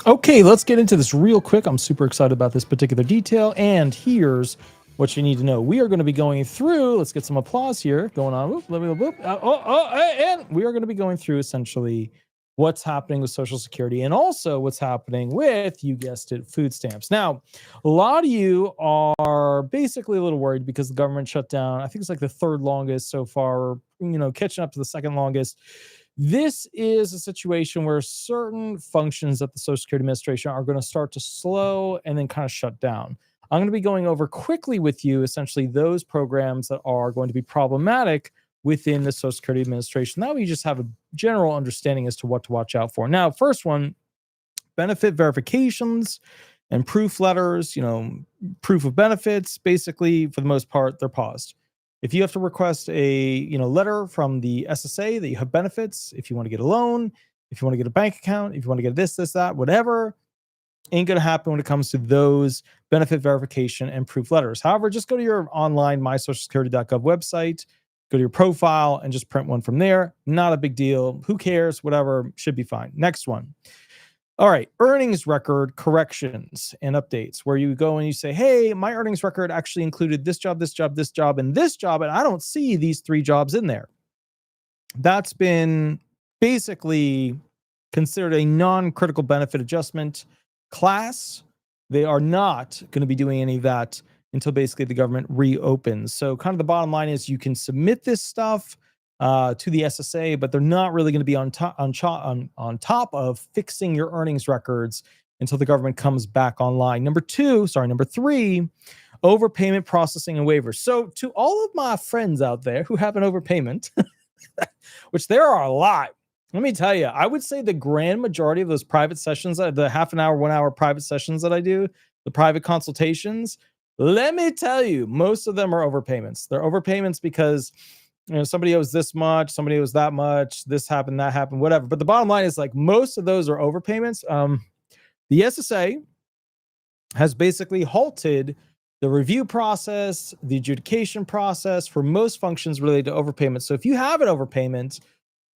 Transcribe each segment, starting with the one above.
Okay, let's get into this real quick. I'm super excited about this particular detail, and here's what you need to know. We are going to be going through, let's get some applause here going on. Whoop, whoop, whoop, and we are going to be going through essentially what's happening with Social Security and also what's happening with, you guessed it, food stamps. Now, a lot of you are basically a little worried because the government shut down. I think it's like the third longest so far, catching up to the second longest. This is a situation where certain functions at the Social Security Administration are going to start to slow and then kind of shut down. I'm going to be going over quickly with you essentially those programs that are going to be problematic within the Social Security Administration. That way you just have a general understanding as to what to watch out for. Now, first one, benefit verifications and proof letters, proof of benefits, basically, for the most part, they're paused. If you have to request a letter from the SSA that you have benefits, if you want to get a loan, if you want to get a bank account, if you want to get this, that, whatever, ain't going to happen when it comes to those benefit verification and proof letters. However, just go to your online mysocialsecurity.gov website, go to your profile, and just print one from there. Not a big deal. Who cares? Whatever, should be fine. Next one. All right, earnings record corrections and updates, where you go and you say, hey, my earnings record actually included this job, this job, this job, and this job, and I don't see these 3 jobs in there. That's been basically considered a non-critical benefit adjustment class. They are not going to be doing any of that until basically the government reopens. So kind of the bottom line is you can submit this stuff to the SSA, but they're not really going to be on top of fixing your earnings records until the government comes back online. Number 3, overpayment processing and waivers. So to all of my friends out there who have an overpayment, which there are a lot, let me tell you, I would say the grand majority of those private sessions, the half an hour, 1 hour private sessions that I do, the private consultations, let me tell you, most of them are overpayments. They're overpayments because somebody owes this much, somebody owes that much, this happened, that happened, whatever. But the bottom line is like most of those are overpayments. The SSA has basically halted the review process, the adjudication process for most functions related to overpayments. So if you have an overpayment,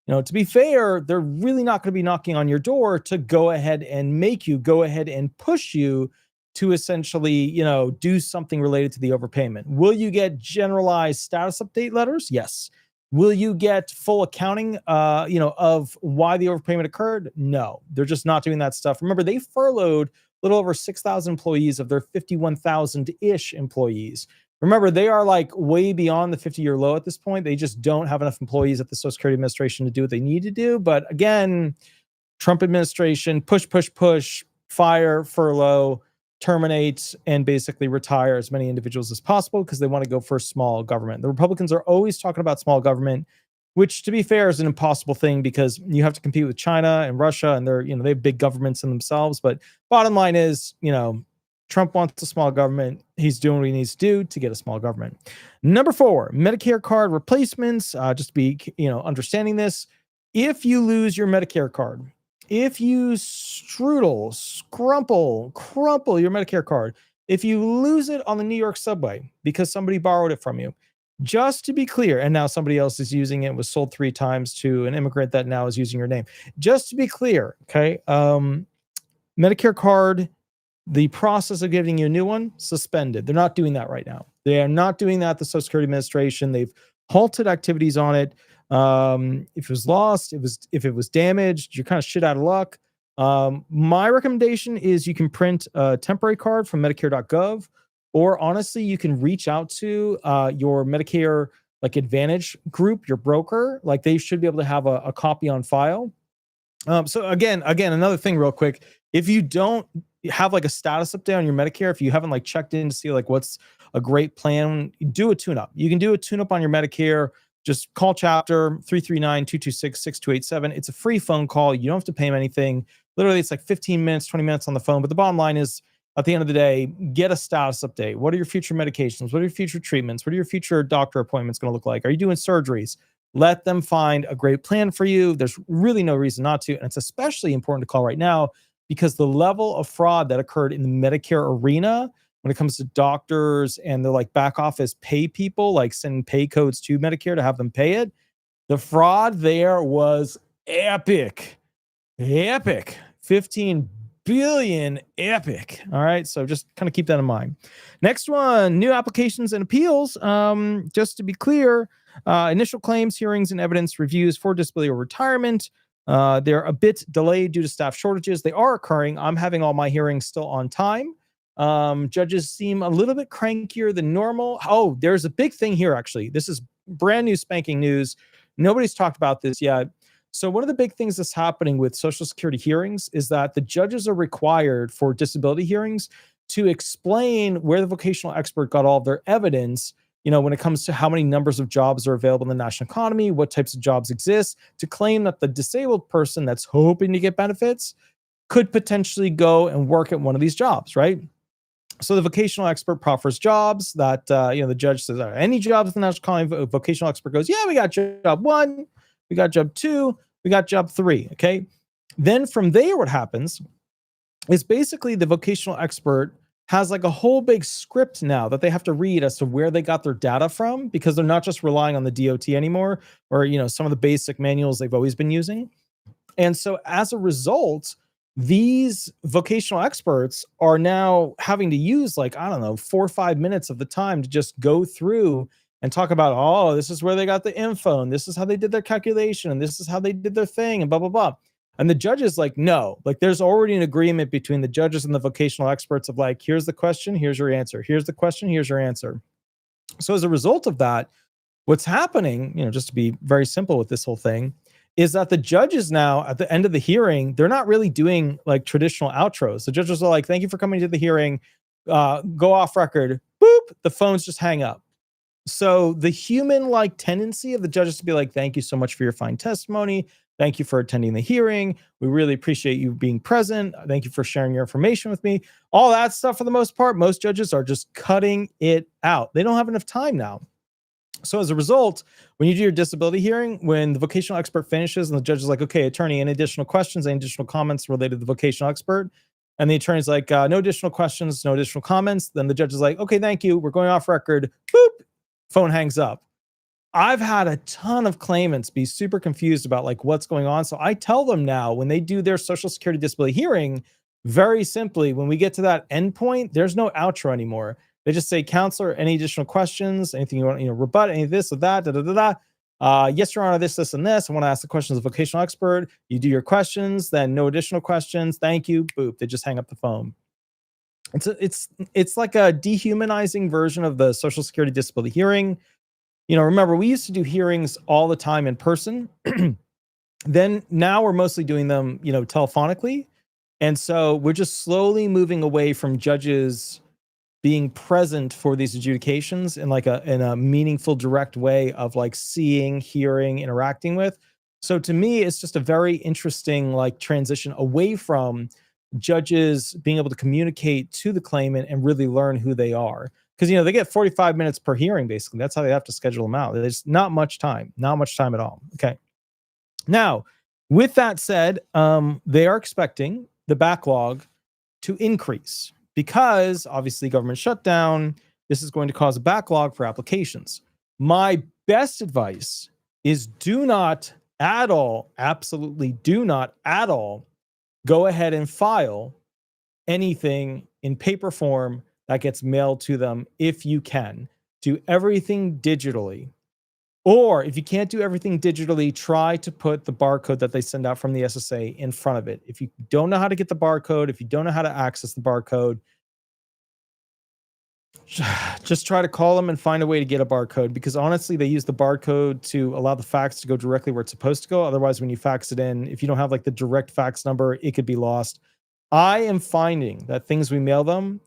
to be fair, they're really not going to be knocking on your door to go ahead and make you go ahead and push you to essentially, do something related to the overpayment. Will you get generalized status update letters? Yes. Will you get full accounting, of why the overpayment occurred? No, they're just not doing that stuff. Remember, they furloughed a little over 6,000 employees of their 51,000-ish employees. Remember, they are like way beyond the 50-year low at this point. They just don't have enough employees at the Social Security Administration to do what they need to do. But again, Trump administration, push, fire, furlough, terminate, and basically retire as many individuals as possible because they want to go for small government. The Republicans are always talking about small government, which, to be fair, is an impossible thing because you have to compete with China and Russia, and they have big governments in themselves. But bottom line is, Trump wants a small government. He's doing what he needs to do to get a small government. Number 4, Medicare card replacements. Just to be, understanding this, if you lose your Medicare card, if you crumple your Medicare card, if you lose it on the New York subway because somebody borrowed it from you, just to be clear, and now somebody else is using it, was sold 3 times to an immigrant that now is using your name. Just to be clear, okay, Medicare card, the process of giving you a new one, suspended. They're not doing that right now. They are not doing that. The Social Security Administration, they've halted activities on it. If it was lost, if it was damaged, you're kind of shit out of luck. My recommendation is you can print a temporary card from Medicare.gov, or honestly, you can reach out to your Medicare Advantage group, your broker. They should be able to have a copy on file. So again, another thing real quick, if you don't have a status update on your Medicare, if you haven't checked in to see what's a great plan, do a tune-up. You can do a tune-up on your Medicare. Just call Chapter 339-226-6287. It's a free phone call. You don't have to pay them anything. Literally, it's 15 minutes, 20 minutes on the phone. But the bottom line is, at the end of the day, get a status update. What are your future medications? What are your future treatments? What are your future doctor appointments going to look like? Are you doing surgeries? Let them find a great plan for you. There's really no reason not to. And it's especially important to call right now because the level of fraud that occurred in the Medicare arena when it comes to doctors and the back office pay people, sending pay codes to Medicare to have them pay it, the fraud there was epic. 15 billion. Epic. All right. So just kind of keep that in mind. Next one, new applications and appeals. Just to be clear, initial claims, hearings, and evidence reviews for disability or retirement. They're a bit delayed due to staff shortages. They are occurring. I'm having all my hearings still on time. Judges seem a little bit crankier than normal. Oh, there's a big thing here, actually. This is brand new spanking news. Nobody's talked about this yet. So one of the big things that's happening with Social Security hearings is that the judges are required for disability hearings to explain where the vocational expert got all of their evidence, when it comes to how many numbers of jobs are available in the national economy, what types of jobs exist, to claim that the disabled person that's hoping to get benefits could potentially go and work at one of these jobs, right? So the vocational expert proffers jobs that, the judge says, any jobs in the national economy? Vocational expert goes, yeah, we got job 1, we got job 2, we got job 3, okay? Then from there, what happens is basically the vocational expert has like a whole big script now that they have to read as to where they got their data from, because they're not just relying on the DOT anymore, or, some of the basic manuals they've always been using. And so as a result, these vocational experts are now having to use 4 or 5 minutes of the time to just go through and talk about, oh, this is where they got the info, and this is how they did their calculation, and this is how they did their thing, and blah, blah, blah. And the judge is like, no, there's already an agreement between the judges and the vocational experts of here's the question, here's your answer. Here's the question, here's your answer. So as a result of that, what's happening, just to be very simple with this whole thing, is that the judges now at the end of the hearing, they're not really doing traditional outros. The judges are like, thank you for coming to the hearing, go off record, boop, the phones just hang up. So the human-like tendency of the judges to be like, thank you so much for your fine testimony. Thank you for attending the hearing. We really appreciate you being present. Thank you for sharing your information with me. All that stuff, for the most part, most judges are just cutting it out. They don't have enough time now. So as a result, when you do your disability hearing, when the vocational expert finishes and the judge is like, okay, attorney, any additional questions, any additional comments related to the vocational expert? And the attorney's like, no additional questions, no additional comments. Then the judge is like, okay, thank you. We're going off record. Boop. Phone hangs up. I've had a ton of claimants be super confused about what's going on. So I tell them now, when they do their Social Security disability hearing, very simply, when we get to that endpoint, there's no outro anymore. They just say, counselor, any additional questions, anything you want, rebut, any of this or that, yes, Your Honor, this, and this. I want to ask the questions of a vocational expert. You do your questions, then no additional questions. Thank you. Boop. They just hang up the phone. It's like a dehumanizing version of the Social Security disability hearing. Remember, we used to do hearings all the time in person. Then now we're mostly doing them, telephonically. And so we're just slowly moving away from judges being present for these adjudications in a meaningful, direct way of seeing, hearing, interacting with. So to me, it's just a very interesting transition away from judges being able to communicate to the claimant and really learn who they are. Because, they get 45 minutes per hearing, basically. That's how they have to schedule them out. There's not much time at all. Okay. Now, with that said, they are expecting the backlog to increase because, obviously, government shutdown. This is going to cause a backlog for applications. My best advice is do not at all, absolutely do not at all, go ahead and file anything in paper form that gets mailed to them if you can. Do everything digitally. Or if you can't do everything digitally, try to put the barcode that they send out from the SSA in front of it. If you don't know how to get the barcode, if you don't know how to access the barcode, just try to call them and find a way to get a barcode, because honestly, they use the barcode to allow the fax to go directly where it's supposed to go. Otherwise, when you fax it in, if you don't have the direct fax number, it could be lost. I am finding that things we mail them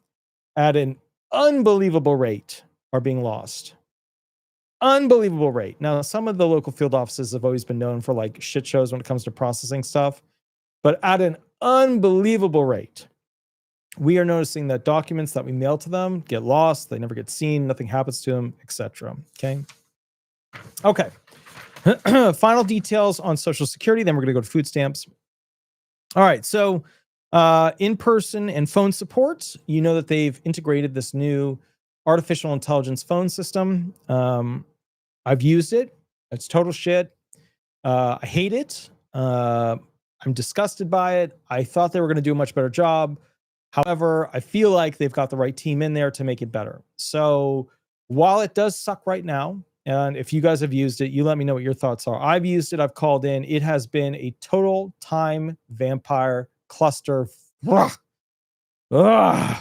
at an unbelievable rate are being lost. Unbelievable rate. Now, some of the local field offices have always been known for shit shows when it comes to processing stuff, but at an unbelievable rate, we are noticing that documents that we mail to them get lost, they never get seen, nothing happens to them, etc. Okay. Final details on Social Security, then we're going to go to food stamps. All right, so in-person and phone support, that they've integrated this new artificial intelligence phone system. I've used it. It's total shit. I hate it. I'm disgusted by it. I thought they were going to do a much better job. However, I feel like they've got the right team in there to make it better. So while it does suck right now, and if you guys have used it, you let me know what your thoughts are. I've used it. I've called in. It has been a total time vampire cluster. Ugh.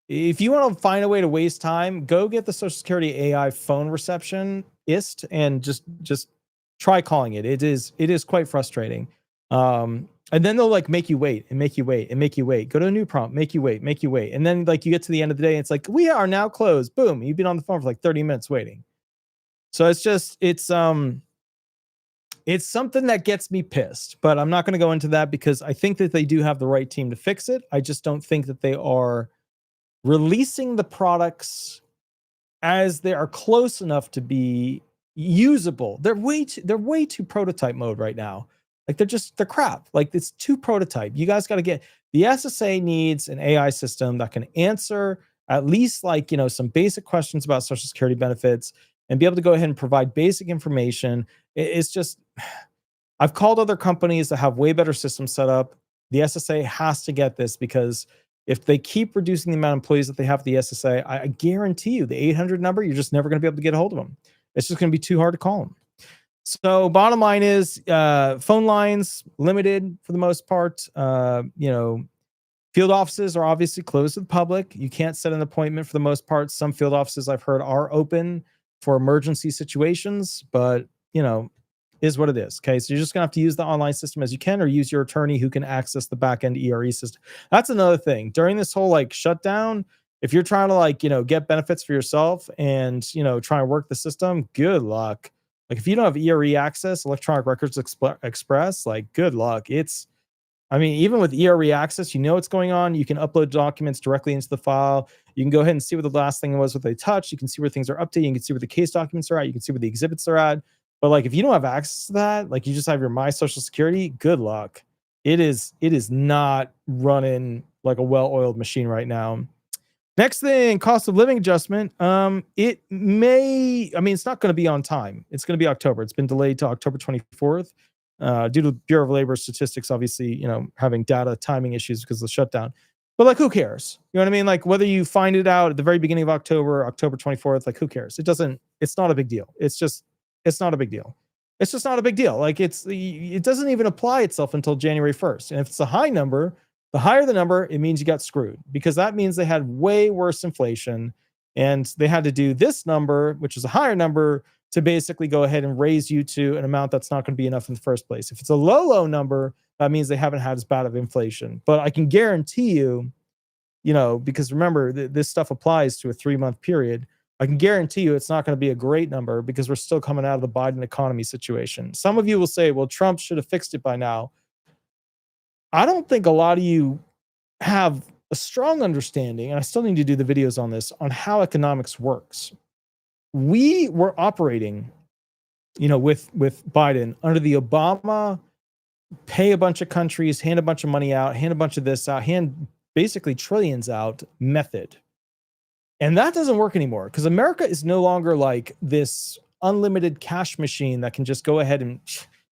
If you want to find a way to waste time, go get the Social Security AI phone reception ist and just try calling it. It is quite frustrating. And then they'll like make you wait and make you wait and make you wait. Go to a new prompt, make you wait, make you wait. And then like you get to the end of the day, and it's like, we are now closed. Boom. You've been on the phone for like 30 minutes waiting. So it's something that gets me pissed, but I'm not going to go into that because I think that they do have the right team to fix it. I just don't think that they are releasing the products as they are close enough to be usable. They're way too prototype mode right now. Like they're crap. Like it's too prototype. You guys got to get the SSA needs an AI system that can answer at least like, some basic questions about Social Security benefits and be able to go ahead and provide basic information. It's just, I've called other companies that have way better systems set up. The SSA has to get this because if they keep reducing the amount of employees that they have at the SSA, I guarantee you the 800 number, you're just never going to be able to get a hold of them. It's just going to be too hard to call them. So bottom line is phone lines limited for the most part. Field offices are obviously closed to the public. You can't set an appointment for the most part. Some field offices I've heard are open for emergency situations, but is what it is. Okay. So you're just gonna have to use the online system as you can, or use your attorney who can access the back end ERE system. That's another thing during this whole like shutdown. If you're trying to like, get benefits for yourself and, try and work the system, good luck. Like if you don't have ERE access, electronic records express, like good luck. Even with ERE access, what's going on. You can upload documents directly into the file. You can go ahead and see what the last thing was, what they touched. You can see where things are updated. You can see where the case documents are at. You can see where the exhibits are at. But like, if you don't have access to that, like you just have your My Social Security, good luck. It is not running like a well-oiled machine right now. Next thing, cost of living adjustment. It's not going to be on time. It's going to be October. It's been delayed to October 24th due to Bureau of Labor Statistics, obviously, having data timing issues because of the shutdown. But like, who cares? You know what I mean? Like whether you find it out at the very beginning of October 24th, like who cares? It's not a big deal. It's not a big deal. It's just not a big deal. Like it doesn't even apply itself until January 1st. And if it's a high number, the higher the number, it means you got screwed because that means they had way worse inflation and they had to do this number, which is a higher number, to basically go ahead and raise you to an amount that's not going to be enough in the first place. If it's a low number, that means they haven't had as bad of inflation. But I can guarantee you, because remember, this stuff applies to a 3-month period. I can guarantee you it's not going to be a great number because we're still coming out of the Biden economy situation. Some of you will say, well, Trump should have fixed it by now. I don't think a lot of you have a strong understanding, and I still need to do the videos on this, on how economics works. We were operating, with Biden under the Obama pay a bunch of countries, hand a bunch of money out, hand a bunch of this out, hand basically trillions out method. And that doesn't work anymore because America is no longer like this unlimited cash machine that can just go ahead and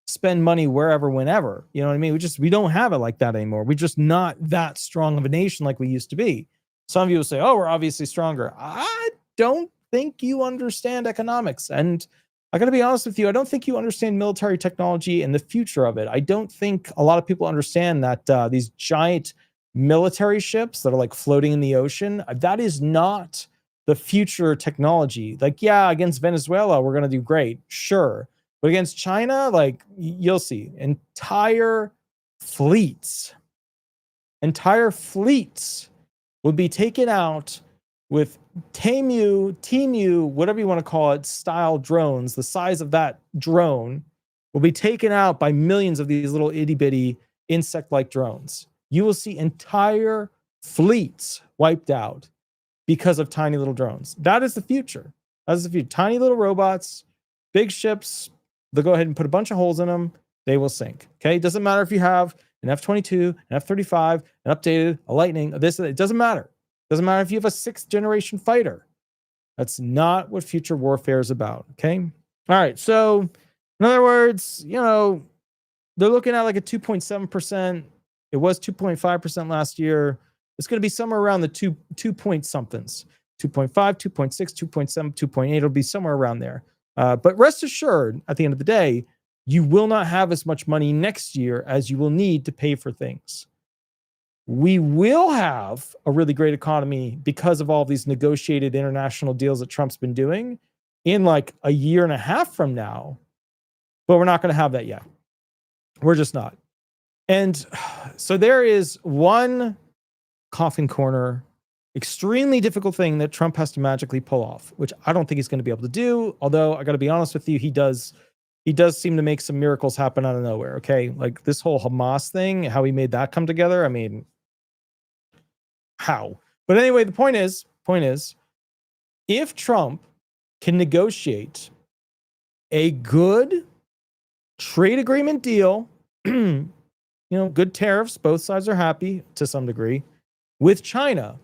spend money wherever, whenever. You know what I mean? We don't have it like that anymore. We're just not that strong of a nation like we used to be. Some of you will say, oh, we're obviously stronger. I don't think you understand economics. And I got to be honest with you, I don't think you understand military technology and the future of it. I don't think a lot of people understand that these giant military ships that are like floating in the ocean, that is not the future technology. Like, yeah, against Venezuela, we're going to do great. Sure. But against China, like you'll see entire fleets would be taken out with TMU, whatever you want to call it, style drones. The size of that drone will be taken out by millions of these little itty bitty insect-like drones. You will see entire fleets wiped out because of tiny little drones. That is the future. That is the future. Tiny little robots, big ships. They'll go ahead and put a bunch of holes in them. They will sink. Okay. It doesn't matter if you have an F-22, an F-35, an updated, a Lightning, this, it doesn't matter. It doesn't matter if you have a 6th generation fighter. That's not what future warfare is about. Okay. All right. So in other words, they're looking at like a 2.7%. It was 2.5% last year. It's going to be somewhere around the 2 point somethings, 2.5, 2.6, 2.7, 2.8. It'll be somewhere around there. But rest assured, at the end of the day, you will not have as much money next year as you will need to pay for things. We will have a really great economy because of all these negotiated international deals that Trump's been doing in like a year and a half from now. But we're not going to have that yet. We're just not. And so there is one coffin corner, extremely difficult thing that Trump has to magically pull off, which I don't think he's going to be able to do. Although I got to be honest with you, he does seem to make some miracles happen out of nowhere. Okay. Like this whole Hamas thing, how he made that come together. I mean, how? But anyway, the point is, if Trump can negotiate a good trade agreement deal, good tariffs, both sides are happy to some degree, with China,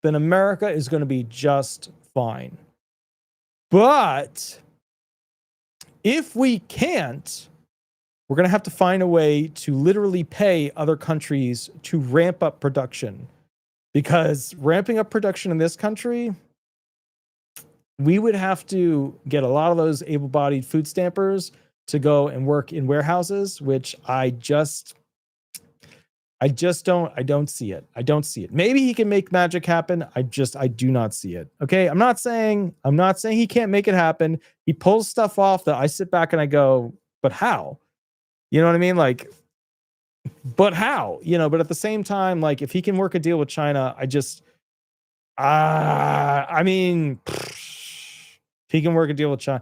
then America is going to be just fine. But if we can't, we're going to have to find a way to literally pay other countries to ramp up production. Because ramping up production in this country, we would have to get a lot of those able-bodied food stampers to go and work in warehouses, which I don't see it. I don't see it. Maybe he can make magic happen. I do not see it. Okay. I'm not saying he can't make it happen. He pulls stuff off that I sit back and I go, but how? You know what I mean? Like, but how? But at the same time, like if he can work a deal with China, if he can work a deal with China.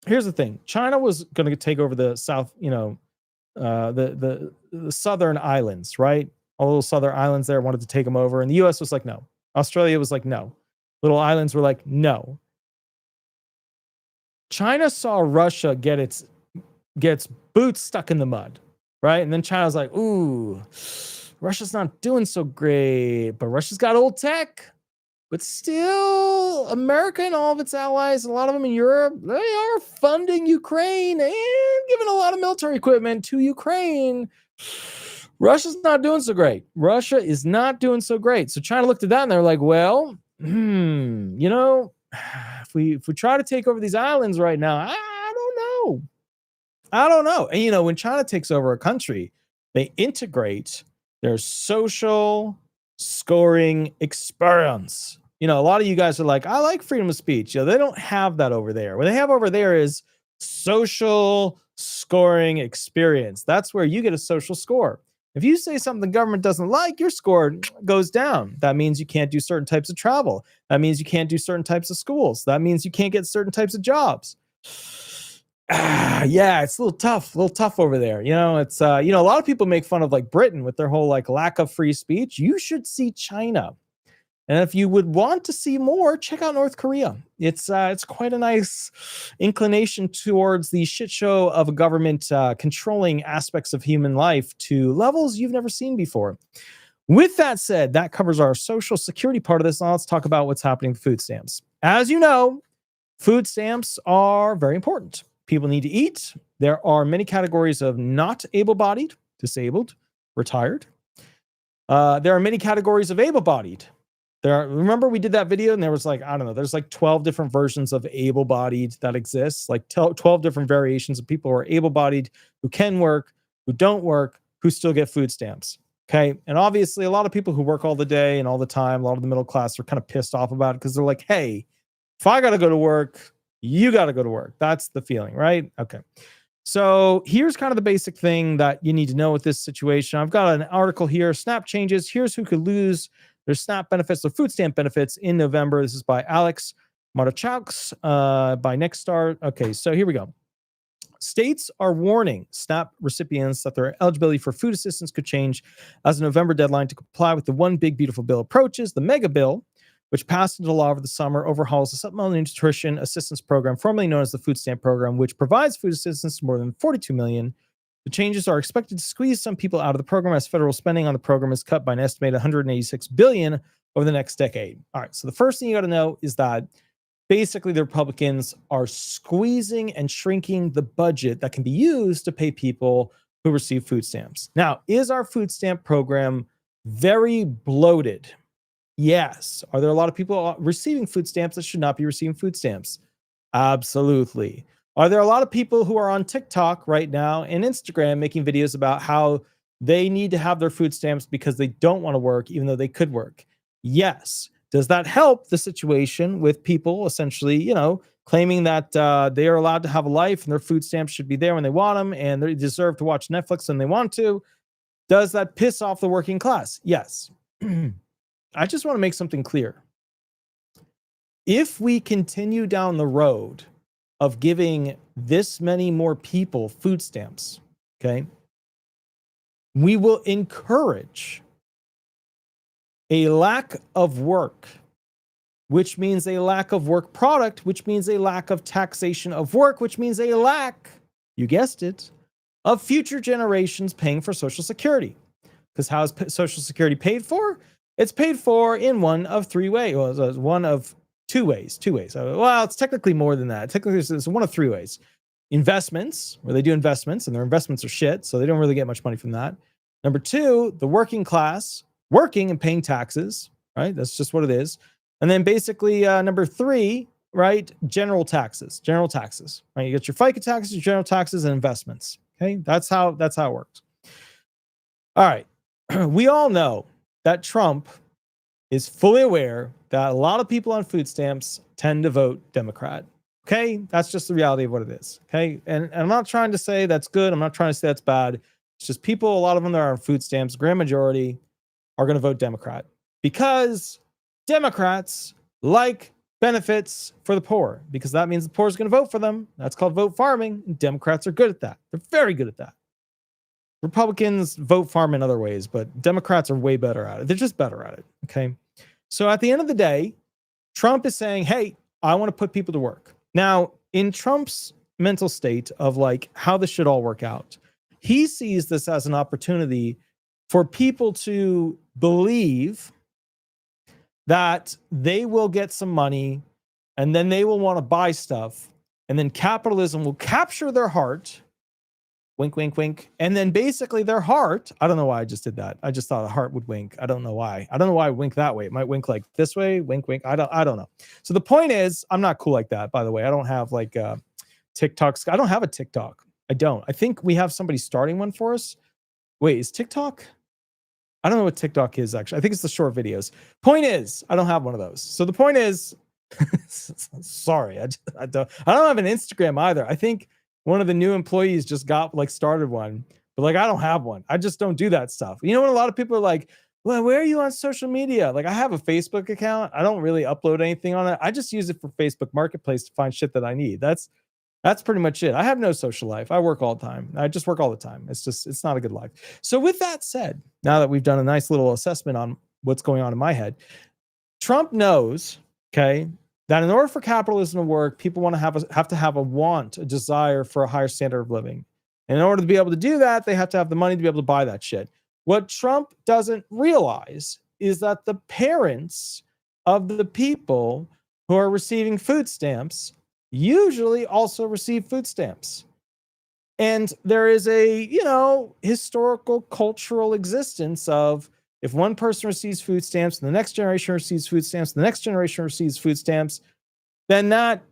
Here's the thing. China was going to take over the South, the southern islands, right? All those southern islands there wanted to take them over. And the US was like, no. Australia was like, no. Little islands were like, no. China saw Russia gets boots stuck in the mud, right? And then China's like, ooh, Russia's not doing so great, but Russia's got old tech. But still, America and all of its allies, a lot of them in Europe, they are funding Ukraine and giving a lot of military equipment to Ukraine. Russia's not doing so great. Russia is not doing so great. So China looked at that and they're like, well, if we try to take over these islands right now, I don't know. And when China takes over a country, they integrate their social scoring experience. A lot of you guys are like, I like freedom of speech. They don't have that over there. What they have over there is social scoring experience. That's where you get a social score. If you say something the government doesn't like, your score goes down. That means you can't do certain types of travel. That means you can't do certain types of schools. That means you can't get certain types of jobs. Yeah, it's a little tough over there. It's, a lot of people make fun of like Britain with their whole like lack of free speech. You should see China. And if you would want to see more, check out North Korea. It's quite a nice inclination towards the shit show of a government controlling aspects of human life to levels you've never seen before. With that said, that covers our social security part of this. Now let's talk about what's happening with food stamps. As you know, food stamps are very important. People need to eat. There are many categories of not able-bodied, disabled, retired. There are many categories of able-bodied. Remember we did that video and there was like, I don't know, there's like 12 different versions of able-bodied that exists, like 12 different variations of people who are able-bodied, who can work, who don't work, who still get food stamps. Okay. And obviously a lot of people who work all the day and all the time, a lot of the middle class are kind of pissed off about it because they're like, hey, if I got to go to work, you got to go to work. That's the feeling, right? Okay. So here's kind of the basic thing that you need to know with this situation. I've got an article here, SNAP changes. Here's who could lose their SNAP benefits, their food stamp benefits in November. This is by Alex Martachaux by Nexstar. Okay, so here we go. States are warning SNAP recipients that their eligibility for food assistance could change as the November deadline to comply with the One Big Beautiful Bill approaches. The mega bill, which passed into law over the summer, overhauls the Supplemental Nutrition Assistance Program, formerly known as the Food Stamp Program, which provides food assistance to more than 42 million. The changes are expected to squeeze some people out of the program as federal spending on the program is cut by an estimated 186 billion over the next decade. All right, so the first thing you got to know is that basically the Republicans are squeezing and shrinking the budget that can be used to pay people who receive food stamps. Now, is our food stamp program very bloated? Yes. Are there a lot of people receiving food stamps that should not be receiving food stamps? Absolutely. Are there a lot of people who are on TikTok right now and Instagram making videos about how they need to have their food stamps because they don't want to work, even though they could work? Yes. Does that help the situation with people essentially, claiming that they are allowed to have a life and their food stamps should be there when they want them and they deserve to watch Netflix when they want to? Does that piss off the working class? Yes. I just want to make something clear. If we continue down the road of giving this many more people food stamps, okay, we will encourage a lack of work, which means a lack of work product, which means a lack of taxation of work, which means a lack, you guessed it, of future generations paying for Social Security. Because how is Social Security paid for? It's paid for in one of three ways. Well, one of two ways. Well, it's technically more than that. Technically, it's one of three ways. Investments, where they do investments, and their investments are shit, so they don't really get much money from that. Number two, the working class working and paying taxes, right? That's just what it is. And then basically, number three, right? General taxes, right? You get your FICA taxes, your general taxes, and investments. Okay, that's how it works. All right, we all know that Trump is fully aware that a lot of people on food stamps tend to vote Democrat. Okay, that's just the reality of what it is. Okay, and I'm not trying to say that's good. I'm not trying to say that's bad. It's just people, a lot of them that are on food stamps, grand majority, are going to vote Democrat because Democrats like benefits for the poor, because that means the poor is going to vote for them. That's called vote farming. And Democrats are good at that. They're very good at that. Republicans vote farm in other ways, but Democrats are way better at it. They're just better at it. Okay. So at the end of the day, Trump is saying, hey, I want to put people to work. Now, in Trump's mental state of like how this should all work out, he sees this as an opportunity for people to believe that they will get some money and then they will want to buy stuff. And then capitalism will capture their heart. Wink, wink, wink. And then basically their heart, I don't know why I just did that. I just thought a heart would wink. I don't know why. I don't know why I wink that way. It might wink like this way, wink, wink. I don't know. So the point is, I'm not cool like that, by the way. I don't have like TikToks. I don't have a TikTok. I don't. I think we have somebody starting one for us. Wait, is TikTok? I don't know what TikTok is actually. I think it's the short videos. Point is, I don't have one of those. So the point is, sorry, I don't have an Instagram either. I think one of the new employees just got like started one, but like I don't have one. I just don't do that stuff. You know, when a lot of people are like, well, where are you on social media? Like I have a Facebook account. I don't really upload anything on it. I just use it for Facebook Marketplace to find shit that I need. That's pretty much it. I have no social life. I work all the time. I just work all the time. It's not a good life. So with that said, now that we've done a nice little assessment on what's going on in my head, Trump knows, okay, that in order for capitalism to work, people want to have to have a desire for a higher standard of living. And in order to be able to do that, they have to have the money to be able to buy that shit. What Trump doesn't realize is that the parents of the people who are receiving food stamps usually also receive food stamps. And there is a, historical, cultural existence of if one person receives food stamps, and the next generation receives food stamps, the next generation receives food stamps, then that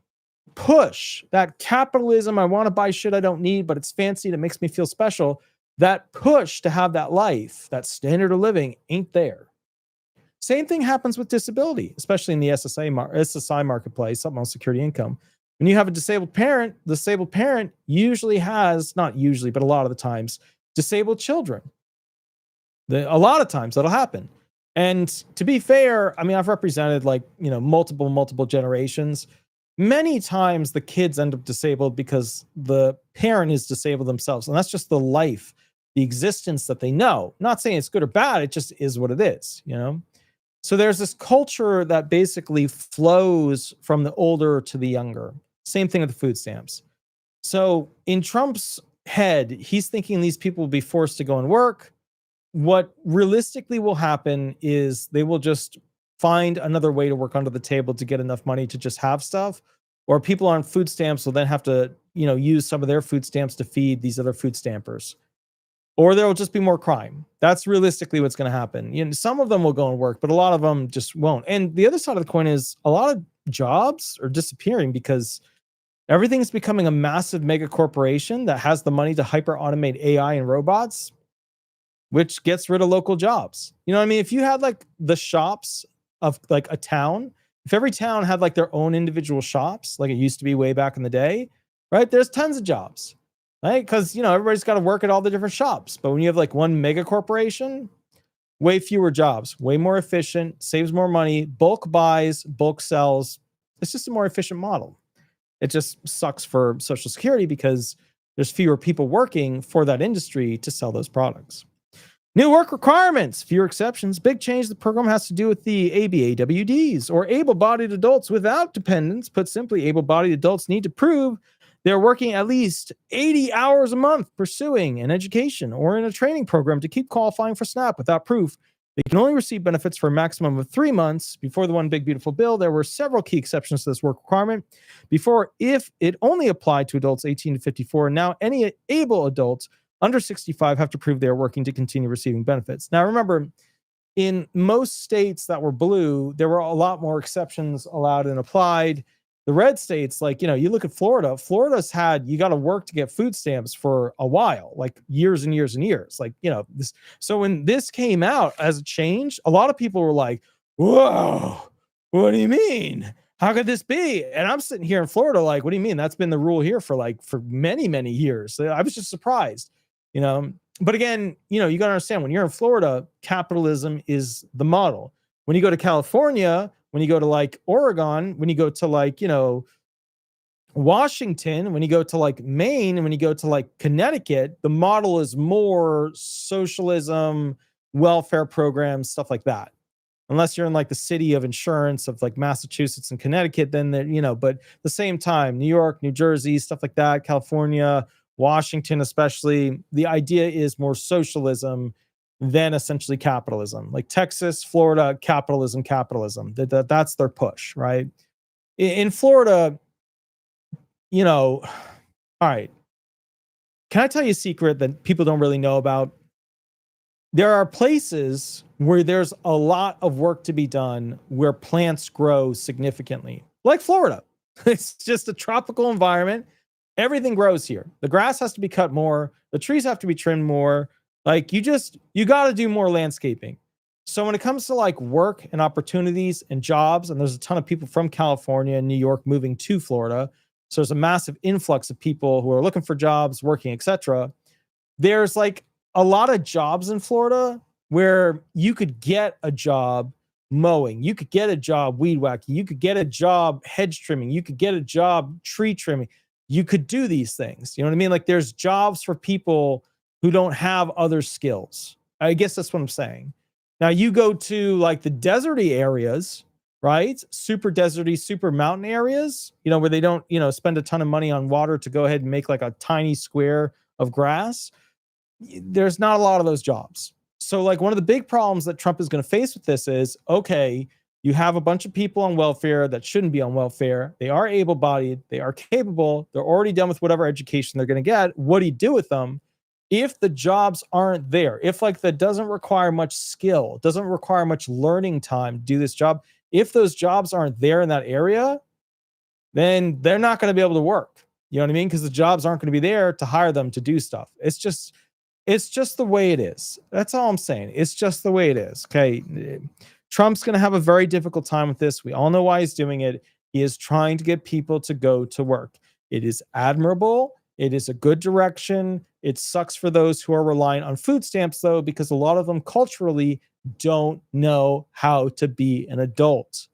push, that capitalism, I want to buy shit I don't need, but it's fancy and it makes me feel special, that push to have that life, that standard of living ain't there. Same thing happens with disability, especially in the SSI marketplace, supplemental security income. When you have a disabled parent, the disabled parent usually has, not usually, but a lot of the times, disabled children. A lot of times that'll happen. And to be fair, I mean, I've represented like, multiple generations. Many times the kids end up disabled because the parent is disabled themselves. And that's just the life, the existence that they know. Not saying it's good or bad. It just is what it is, So there's this culture that basically flows from the older to the younger. Same thing with the food stamps. So in Trump's head, he's thinking these people will be forced to go and work. What realistically will happen is they will just find another way to work under the table to get enough money to just have stuff, or people on food stamps will then have to, use some of their food stamps to feed these other food stampers. or there will just be more crime. That's realistically what's going to happen. Some of them will go and work, but a lot of them just won't. And the other side of the coin is a lot of jobs are disappearing because everything's becoming a massive mega corporation that has the money to hyper automate AI and robots, which gets rid of local jobs. You know what I mean? If you had like the shops of like a town, if every town had like their own individual shops, like it used to be way back in the day, right? There's tons of jobs, right? Because, everybody's got to work at all the different shops. But when you have like one mega corporation, way fewer jobs, way more efficient, saves more money, bulk buys, bulk sells. It's just a more efficient model. It just sucks for Social Security because there's fewer people working for that industry to sell those products. New work requirements, fewer exceptions. Big change the program has to do with the ABAWDs, or able-bodied adults without dependents. Put simply, able-bodied adults need to prove they're working at least 80 hours a month pursuing an education or in a training program to keep qualifying for SNAP. Without proof, they can only receive benefits for a maximum of 3 months. Before the One Big Beautiful Bill, there were several key exceptions to this work requirement. Before, if it only applied to adults 18 to 54, now any able adults under 65 have to prove they are working to continue receiving benefits. Now, remember, in most states that were blue, there were a lot more exceptions allowed and applied. The red states, like, you look at Florida, Florida's had, you got to work to get food stamps for a while, like years and years and years. Like, this. So when this came out as a change, a lot of people were like, whoa, what do you mean? How could this be? And I'm sitting here in Florida, like, what do you mean? That's been the rule here for many, many years. I was just surprised, But again, you got to understand, when you're in Florida, capitalism is the model. When you go to California, when you go to like Oregon, when you go to like, Washington, when you go to like Maine, and when you go to like Connecticut, the model is more socialism, welfare programs, stuff like that. Unless you're in like the city of insurance of like Massachusetts and Connecticut, then but at the same time, New York, New Jersey, stuff like that, California, Washington, especially, the idea is more socialism than essentially capitalism. Like Texas, Florida, capitalism. That's their push, right? In Florida, all right. Can I tell you a secret that people don't really know about? There are places where there's a lot of work to be done where plants grow significantly, like Florida. It's just a tropical environment. Everything grows here. The grass has to be cut more. The trees have to be trimmed more. Like you got to do more landscaping. So when it comes to like work and opportunities and jobs, and there's a ton of people from California and New York moving to Florida. So there's a massive influx of people who are looking for jobs, working, etc. There's like a lot of jobs in Florida where you could get a job mowing. You could get a job weed whacking. You could get a job hedge trimming. You could get a job tree trimming. You could do these things. You know what I mean? Like there's jobs for people who don't have other skills. I guess that's what I'm saying. Now you go to like the deserty areas, right? Super deserty, super mountain areas, where they don't, spend a ton of money on water to go ahead and make like a tiny square of grass. There's not a lot of those jobs. So like one of the big problems that Trump is going to face with this is, okay, you have a bunch of people on welfare that shouldn't be on welfare. They are able-bodied. They are capable. They're already done with whatever education they're going to get. What do you do with them? If the jobs aren't there, if like that doesn't require much skill, doesn't require much learning time to do this job, if those jobs aren't there in that area, then they're not going to be able to work. You know what I mean? Because the jobs aren't going to be there to hire them to do stuff. It's just the way it is. That's all I'm saying. It's just the way it is. Okay. Trump's going to have a very difficult time with this. We all know why he's doing it. He is trying to get people to go to work. It is admirable. It is a good direction. It sucks for those who are relying on food stamps, though, because a lot of them culturally don't know how to be an adult.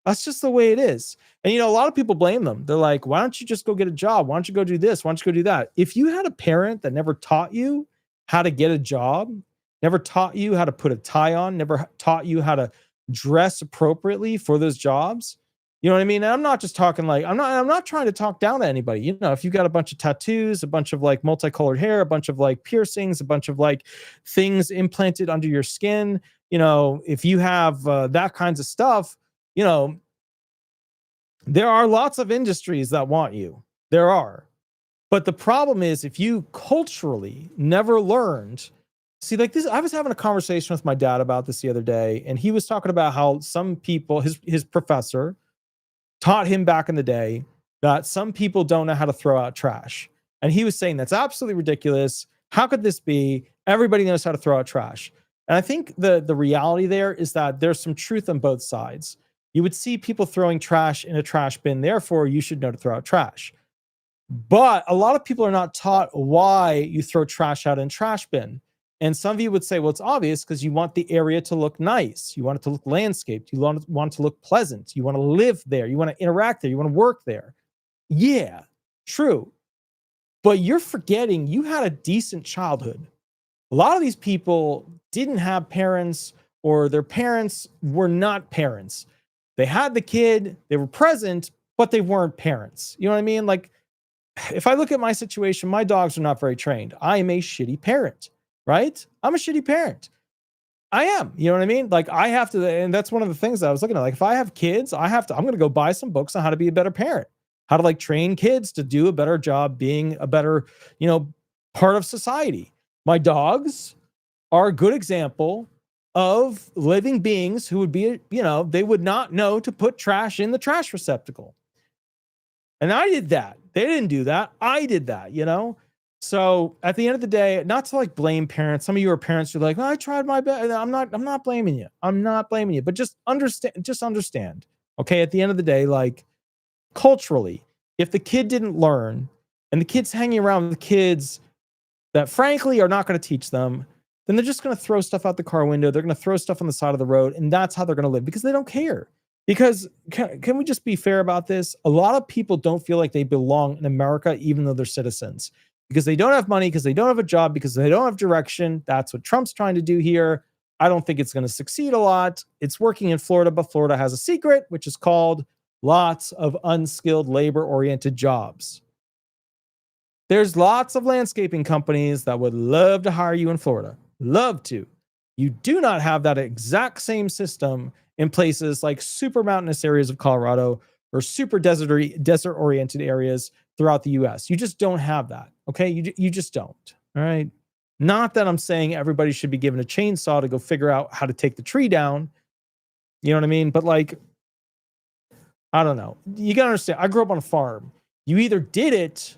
That's just the way it is. And, a lot of people blame them. They're like, why don't you just go get a job? Why don't you go do this? Why don't you go do that? If you had a parent that never taught you how to get a job, never taught you how to put a tie on, never taught you how to dress appropriately for those jobs, you know what I mean? And I'm not just talking like, I'm not trying to talk down to anybody. If you got a bunch of tattoos, a bunch of like multicolored hair, a bunch of like piercings, a bunch of like things implanted under your skin, if you have that kinds of stuff, there are lots of industries that want you. There are. But the problem is, if you culturally never learned, see, like this, I was having a conversation with my dad about this the other day, and he was talking about how some people, his professor taught him back in the day that some people don't know how to throw out trash. And he was saying that's absolutely ridiculous. How could this be? Everybody knows how to throw out trash. And I think the reality there is that there's some truth on both sides. You would see people throwing trash in a trash bin, therefore you should know to throw out trash. But a lot of people are not taught why you throw trash out in trash bin. And some of you would say, well, it's obvious because you want the area to look nice. You want it to look landscaped. You want it to look pleasant. You want to live there. You want to interact there. You want to work there. Yeah, true. But you're forgetting you had a decent childhood. A lot of these people didn't have parents, or their parents were not parents. They had the kid, they were present, but they weren't parents. You know what I mean? Like, if I look at my situation, my dogs are not very trained. I am a shitty parent, right? I'm a shitty parent. I am, you know what I mean? Like, I have to, and that's one of the things that I was looking at. Like, if I have kids, I'm going to go buy some books on how to be a better parent, how to like train kids to do a better job being a better, part of society. My dogs are a good example of living beings who would be, they would not know to put trash in the trash receptacle. And I did that. They didn't do that. I did that, So at the end of the day, not to like blame parents. Some of you are parents who are like, oh, I tried my best. I'm not blaming you. I'm not blaming you. But just understand. Okay. At the end of the day, like culturally, if the kid didn't learn and the kid's hanging around with kids that frankly are not going to teach them, then they're just going to throw stuff out the car window. They're going to throw stuff on the side of the road. And that's how they're going to live because they don't care. Because can we just be fair about this? A lot of people don't feel like they belong in America, even though they're citizens, because they don't have money, because they don't have a job, because they don't have direction. That's what Trump's trying to do here. I don't think it's going to succeed a lot. It's working in Florida, but Florida has a secret, which is called lots of unskilled labor-oriented jobs. There's lots of landscaping companies that would love to hire you in Florida. Love to. You do not have that exact same system in places like super mountainous areas of Colorado or super desert-oriented areas throughout the U.S. You just don't have that, okay? You just don't, all right? Not that I'm saying everybody should be given a chainsaw to go figure out how to take the tree down. You know what I mean? But like, I don't know. You got to understand, I grew up on a farm. You either did it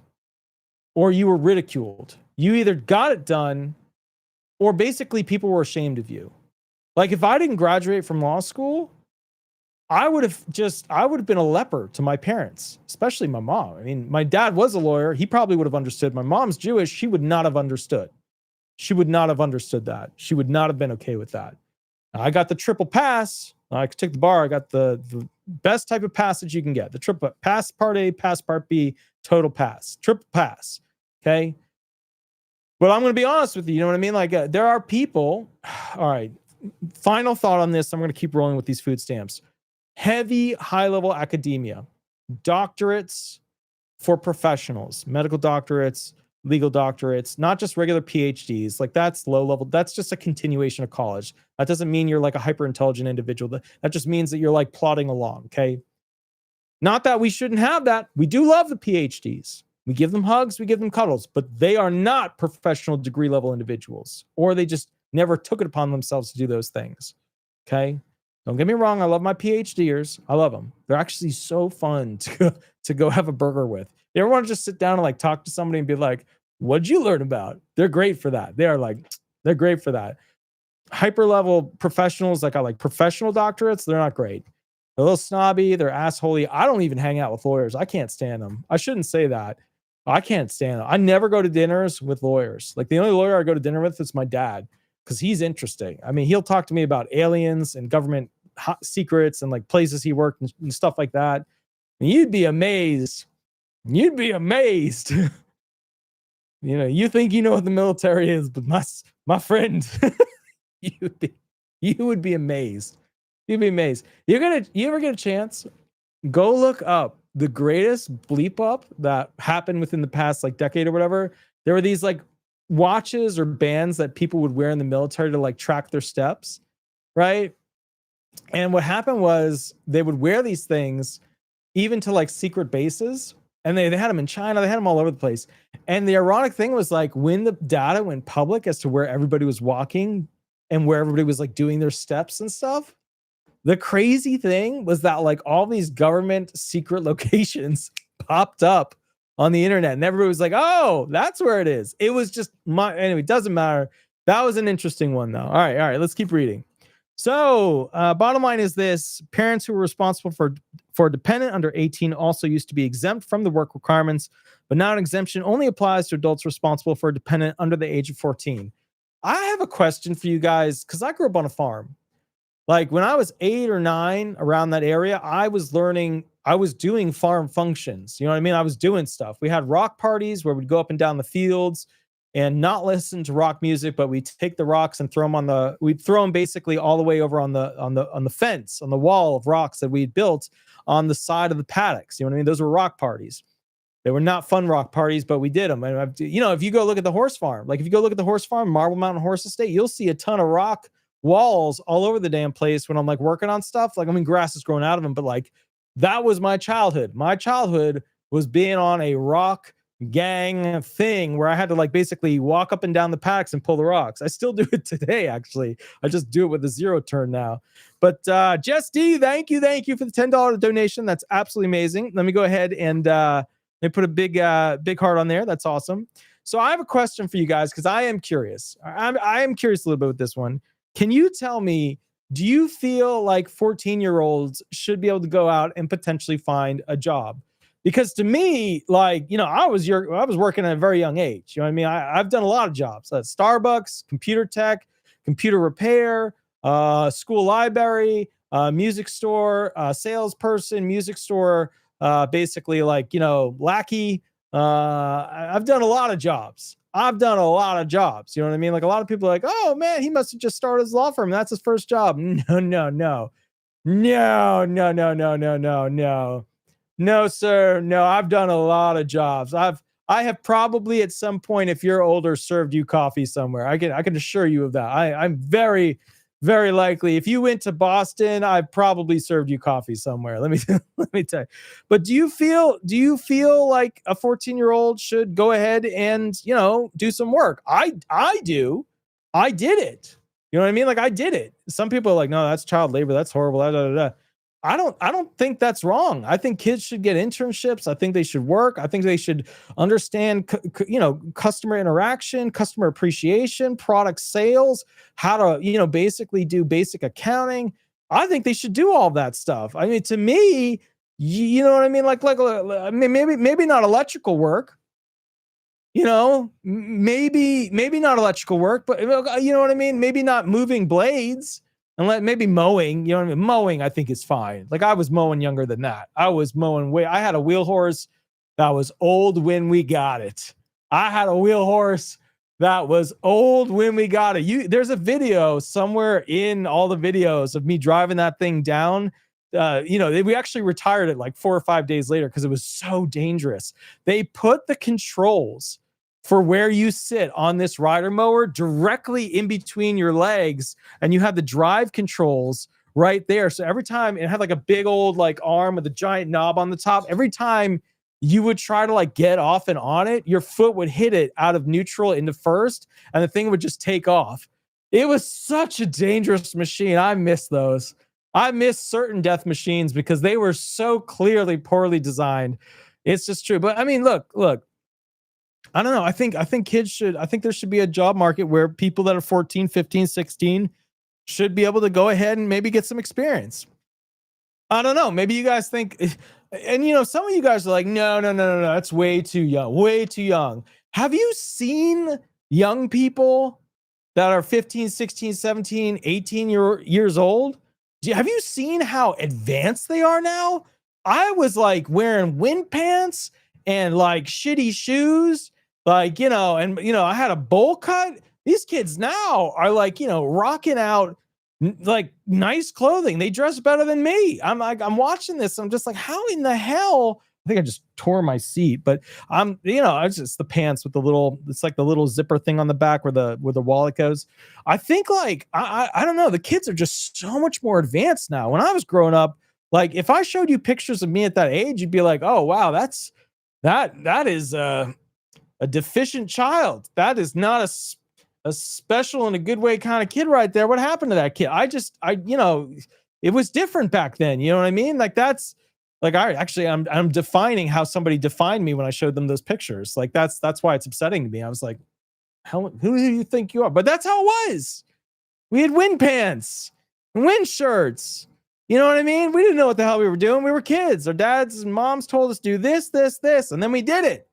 or you were ridiculed. You either got it done or basically people were ashamed of you. Like if I didn't graduate from law school, I would have been a leper to my parents, especially my mom. I mean, my dad was a lawyer. He probably would have understood. My mom's Jewish. She would not have understood. She would not have understood that. She would not have been okay with that. I got the triple pass. I took the bar. I got the best type of pass that you can get. The triple pass, part A, pass, part B, total pass, triple pass. Okay. But I'm going to be honest with you. You know what I mean? Like there are people. All right. Final thought on this. I'm going to keep rolling with these food stamps. Heavy, high-level academia, doctorates for professionals, medical doctorates, legal doctorates, not just regular PhDs. Like that's low level. That's just a continuation of college. That doesn't mean you're like a hyper-intelligent individual. That just means that you're like plodding along, okay? Not that we shouldn't have that. We do love the PhDs. We give them hugs, we give them cuddles, but they are not professional degree level individuals, or they just never took it upon themselves to do those things, okay? Don't get me wrong. I love my PhDers. I love them. They're actually so fun to go have a burger with. You ever want to just sit down and like talk to somebody and be like, what'd you learn about? They're great for that. They're great for that. Hyper level professionals, like I like professional doctorates. They're not great. They're a little snobby. They're assholey. I don't even hang out with lawyers. I can't stand them. I shouldn't say that. I can't stand them. I never go to dinners with lawyers. Like the only lawyer I go to dinner with is my dad because he's interesting. I mean, he'll talk to me about aliens and government secrets and like places he worked and stuff like that. And you'd be amazed. You'd be amazed. You think you know what the military is, but my friend, you would be amazed. You'd be amazed. You ever get a chance? Go look up the greatest bleep up that happened within the past like decade or whatever. There were these like watches or bands that people would wear in the military to like track their steps, right? And what happened was they would wear these things even to like secret bases. And they had them in China, they had them all over the place. And the ironic thing was, like, when the data went public as to where everybody was walking and where everybody was like doing their steps and stuff, the crazy thing was that like all these government secret locations popped up on the internet, and everybody was like, oh, that's where it is. It was just anyway, it doesn't matter. That was an interesting one though. All right, let's keep reading. So bottom line is this: parents who were responsible for a dependent under 18 also used to be exempt from the work requirements, but now an exemption only applies to adults responsible for a dependent under the age of 14. I have a question for you guys, because I grew up on a farm. Like when I was 8 or 9, around that area, I was doing farm functions. You know what I mean? I was doing stuff. We had rock parties where we'd go up and down the fields and not listen to rock music, but we'd take the rocks and we'd throw them basically all the way over on the fence, on the wall of rocks that we'd built on the side of the paddocks. You know what I mean? Those were rock parties. They were not fun rock parties, but we did them. And if you go look at the horse farm, Marble Mountain Horse Estate, you'll see a ton of rock walls all over the damn place when I'm like working on stuff. Like, I mean, grass is growing out of them, but like that was my childhood. My childhood was being on a rock gang thing where I had to like basically walk up and down the paddocks and pull the rocks. I still do it today, actually. I just do it with a zero turn now. But Jess D, thank you for the $10 donation. That's absolutely amazing. Let me go ahead and let me put a big heart on there. That's awesome. So I have a question for you guys, because I am curious. I am curious a little bit with this one. Can you tell me, do you feel like 14-year-olds should be able to go out and potentially find a job? Because to me, like, I was working at a very young age. You know what I mean? I've done a lot of jobs at Starbucks, computer tech, computer repair, school library, music store, salesperson, music store, basically like, lackey. I've done a lot of jobs. You know what I mean? Like a lot of people are like, oh man, he must have just started his law firm. That's his first job. No, sir. No, I've done a lot of jobs. I have probably at some point, if you're older, served you coffee somewhere. I can assure you of that. I'm very, very likely. If you went to Boston, I probably served you coffee somewhere. Let me tell you. But do you feel like a 14-year-old should go ahead and, do some work? I do. I did it. You know what I mean? Like I did it. Some people are like, no, that's child labor. That's horrible. I don't think that's wrong. I think kids should get internships. I think they should work. I think they should understand, customer interaction, customer appreciation, product sales, how to, basically do basic accounting. I think they should do all that stuff. I mean, to me, you know what I mean? Like maybe not electrical work, maybe not electrical work, but you know what I mean? Maybe not moving blades. And maybe mowing, mowing I think is fine. Like I was mowing younger than that. I was mowing I had a wheel horse that was old when we got it. There's a video somewhere in all the videos of me driving that thing down. We actually retired it like 4 or 5 days later because it was so dangerous. They put the controls for where you sit on this rider mower directly in between your legs, and you have the drive controls right there. So every time it had like a big old like arm with a giant knob on the top, every time you would try to like get off and on it, your foot would hit it out of neutral into first, and the thing would just take off. It was such a dangerous machine. I miss those. I miss certain death machines because they were so clearly poorly designed. It's just true. But I mean, look, I don't know. I think there should be a job market where people that are 14, 15, 16 should be able to go ahead and maybe get some experience. I don't know. Maybe you guys think, and some of you guys are like, no, that's way too young. Have you seen young people that are 15, 16, 17, 18 years old? Have you seen how advanced they are now? I was like wearing wind pants and like shitty shoes. Like, I had a bowl cut. These kids now are like, rocking out like nice clothing. They dress better than me. I'm watching this. I'm just like, how in the hell? I think I just tore my seat, but it's just the pants with it's like the little zipper thing on the back where the wallet goes. I think like, I don't know. The kids are just so much more advanced now. When I was growing up, like if I showed you pictures of me at that age, you'd be like, oh, wow, that's That is a deficient child. That is not a special in a good way kind of kid right there. What happened to that kid? It was different back then. You know what I mean? Like that's like I'm defining how somebody defined me when I showed them those pictures. Like that's why it's upsetting to me. I was like, who do you think you are? But that's how it was. We had wind pants and wind shirts. You know what I mean? We didn't know what the hell we were doing. We were kids. Our dads and moms told us do this, this, this, and then we did it.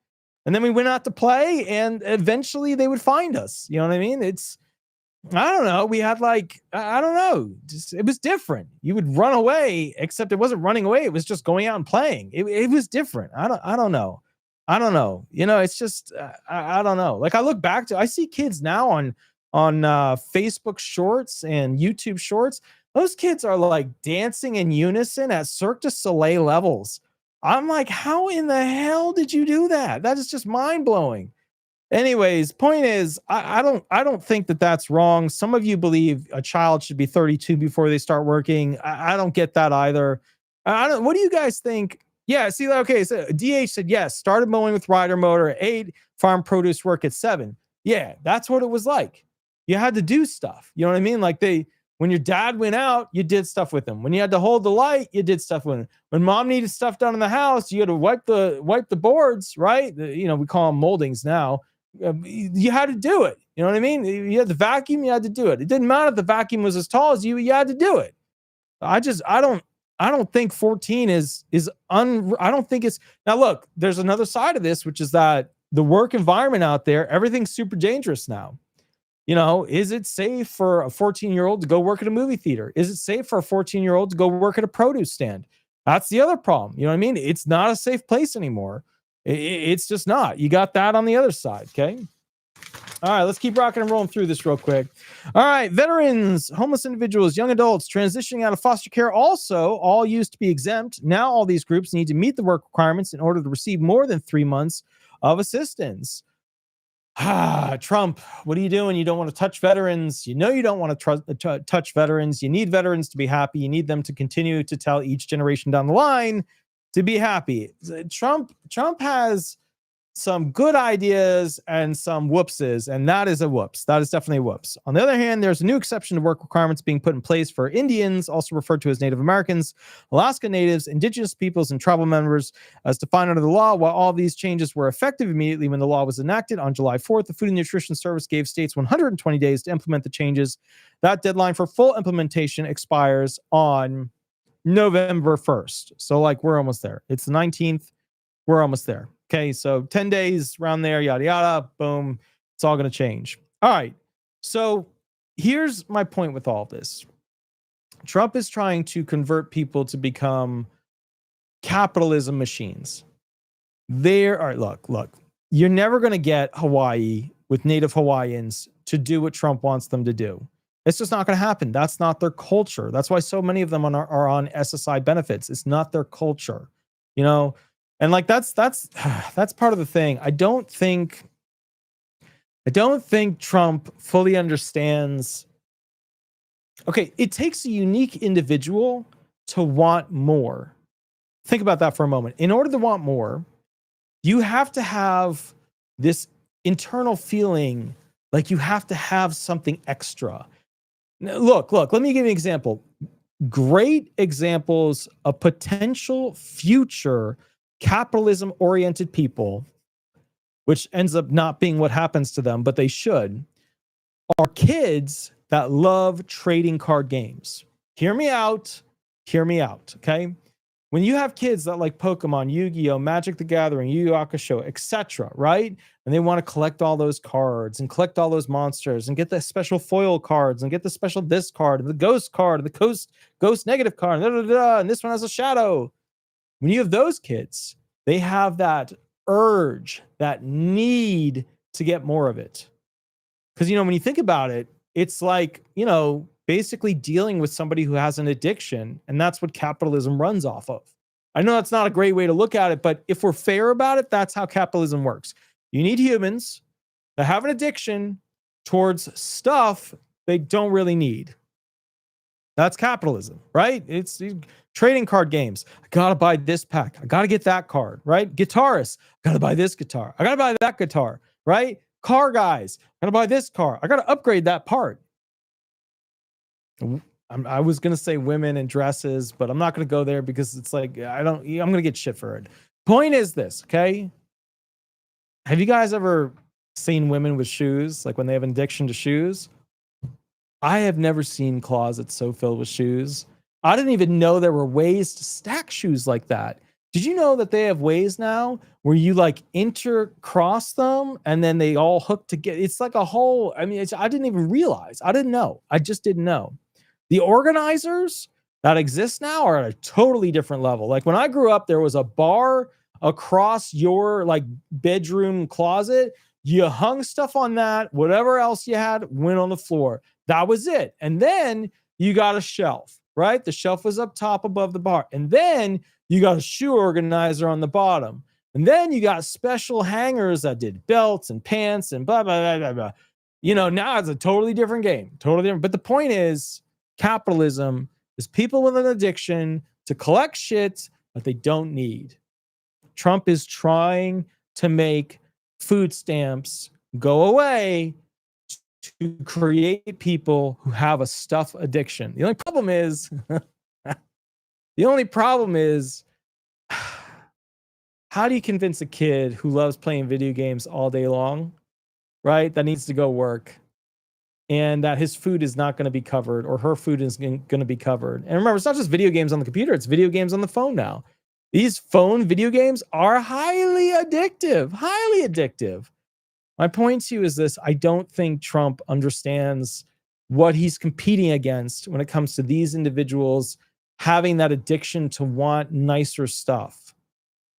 And then we went out to play, and eventually they would find us. You know what I mean? I don't know. We had I don't know. It was different. You would run away, except it wasn't running away. It was just going out and playing. It was different. I don't know. I don't know. It's just, I don't know. Like I look back I see kids now on Facebook shorts and YouTube shorts. Those kids are like dancing in unison at Cirque du Soleil levels. I'm like, how in the hell did you do that? That is just mind blowing. Anyways, point is, I don't think that that's wrong. Some of you believe a child should be 32 before they start working. I don't get that either. What do you guys think? Yeah, see, okay, so DH said yes, started mowing with rider motor at 8, farm produce work at 7. Yeah, that's what it was like. You had to do stuff. You know what I mean? Like when your dad went out, you did stuff with him. When you had to hold the light, you did stuff with him. When mom needed stuff done in the house, you had to wipe the boards, right? We call them moldings now. You had to do it. You know what I mean? You had the vacuum, you had to do it. It didn't matter if the vacuum was as tall as you had to do it. I don't think 14 I don't think it's. Now look, there's another side of this, which is that the work environment out there, everything's super dangerous now. Is it safe for a 14-year-old to go work at a movie theater? Is it safe for a 14-year-old to go work at a produce stand? That's the other problem. You know what I mean? It's not a safe place anymore. It's just not. You got that on the other side. Okay. All right, let's keep rocking and rolling through this real quick. All right, veterans, homeless individuals, young adults transitioning out of foster care also all used to be exempt. Now all these groups need to meet the work requirements in order to receive more than 3 months of assistance. Trump, what are you doing? You don't want to touch veterans. You don't want to touch veterans. You need veterans to be happy. You need them to continue to tell each generation down the line to be happy. Trump has some good ideas and some whoopses, and that is a whoops. That is definitely a whoops. On the other hand, there's a new exception to work requirements being put in place for Indians, also referred to as Native Americans, Alaska Natives, Indigenous peoples, and tribal members as defined under the law. While all these changes were effective immediately when the law was enacted on July 4th, the Food and Nutrition Service gave states 120 days to implement the changes. That deadline for full implementation expires on November 1st. So we're almost there. It's the 19th. We're almost there. Okay, so 10 days around there, yada, yada, boom. It's all going to change. All right, so here's my point with all this. Trump is trying to convert people to become capitalism machines. Look, you're never going to get Hawaii with Native Hawaiians to do what Trump wants them to do. It's just not going to happen. That's not their culture. That's why so many of them are on SSI benefits. It's not their culture, And that's part of the thing. I don't think Trump fully understands. Okay, it takes a unique individual to want more. Think about that for a moment. In order to want more, you have to have this internal feeling like you have to have something extra. Now, look, let me give you an example. Great examples of potential future capitalism-oriented people, which ends up not being what happens to them, but they should, are kids that love trading card games. Hear me out, okay? When you have kids that like Pokemon, Yu-Gi-Oh, Magic the Gathering, Yu Yu Hakusho, etc., right? And they want to collect all those cards and collect all those monsters and get the special foil cards and get the special this card and the ghost card and the ghost negative card, and this one has a shadow. When you have those kids, they have that urge, that need to get more of it. Because, when you think about it, it's like, basically dealing with somebody who has an addiction. And that's what capitalism runs off of. I know that's not a great way to look at it, but if we're fair about it, that's how capitalism works. You need humans that have an addiction towards stuff they don't really need. That's capitalism, right? It's trading card games. I gotta buy this pack. I gotta get that card, right? Guitarists, I gotta buy this guitar. I gotta buy that guitar, right? Car guys, I gotta buy this car. I gotta upgrade that part. I was gonna say women and dresses, but I'm not gonna go there because it's like I'm gonna get shit for it. Point is this, okay? Have you guys ever seen women with shoes, like when they have an addiction to shoes? I have never seen closets so filled with shoes. I didn't even know there were ways to stack shoes like that. Did you know that they have ways now where you like intercross them and then they all hook together? It's like a whole, I mean, I didn't even realize. I didn't know. I just didn't know. The organizers that exist now are at a totally different level. Like when I grew up, there was a bar across your like bedroom closet. You hung stuff on that. Whatever else you had went on the floor. That was it. And then you got a shelf, right? The shelf was up top above the bar. And then you got a shoe organizer on the bottom. And then you got special hangers that did belts and pants and blah, blah, blah, blah, blah. You know, now it's a totally different game. Totally different. But the point is, capitalism is people with an addiction to collect shit that they don't need. Trump is trying to make food stamps go away to create people who have a stuff addiction. The only problem is, how do you convince a kid who loves playing video games all day long, right? That needs to go work and that his food is not going to be covered or her food is going to be covered. And remember, it's not just video games on the computer, it's video games on the phone now. These phone video games are highly addictive, highly addictive. My point to you is this: I don't think Trump understands what he's competing against when it comes to these individuals having that addiction to want nicer stuff.